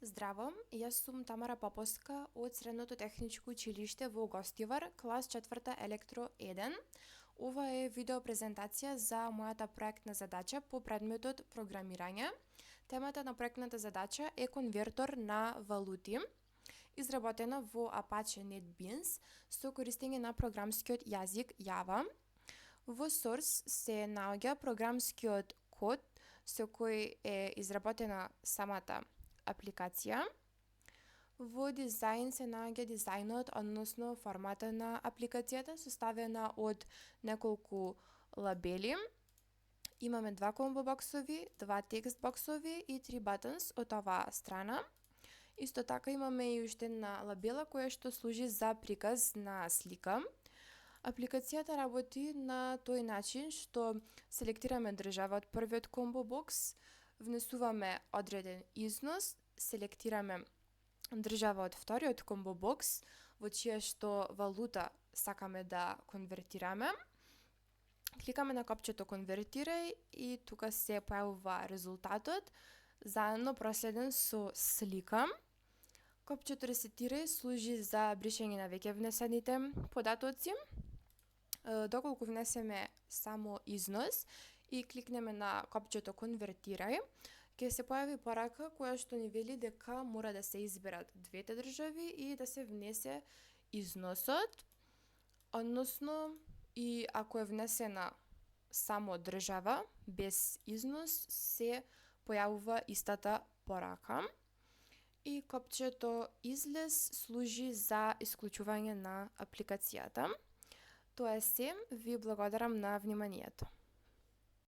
Здраво, јас сум Тамара Поповска од Средното техничко училиште во Гостивар, клас 4 Електро 1. Ова е видео презентација за мојата проектна задача по предметот програмирање. Темата на проектната задача е конвертор на валути, изработена во Apache NetBeans со користење на програмскиот јазик Java. Во Source се наоѓа програмскиот код со кој е изработена самата апликација. Во дизајн се наоѓа дизајнот, односно формата на апликацијата, составена од неколку лабели. Имаме 2 комбо боксови, 2 текст боксови и 3 buttons од оваа страна. Исто така имаме и уште една лабела која што служи за приказ на слика. Апликацијата работи на тој начин што селектираме држава од првиот комбо бокс, внесуваме одреден износ, селектираме држава од вториот комбо бокс, во чија што валута сакаме да конвертираме. Кликаме на копчето конвертирај и тука се појавува резултатот, заедно проследен со слика. Копчето ресетирај служи за бришење на веќе внесените податоци. Доколку внесеме само износ и кликнеме на копчето конвертирај, ќе се појави порака која што ни вели дека мора да се изберат двете држави и да се внесе износот, односно и ако е внесена само држава без износ се појавува истата порака. И копчето излез служи за исклучување на апликацијата. Тоа е се, ви благодарам на вниманието.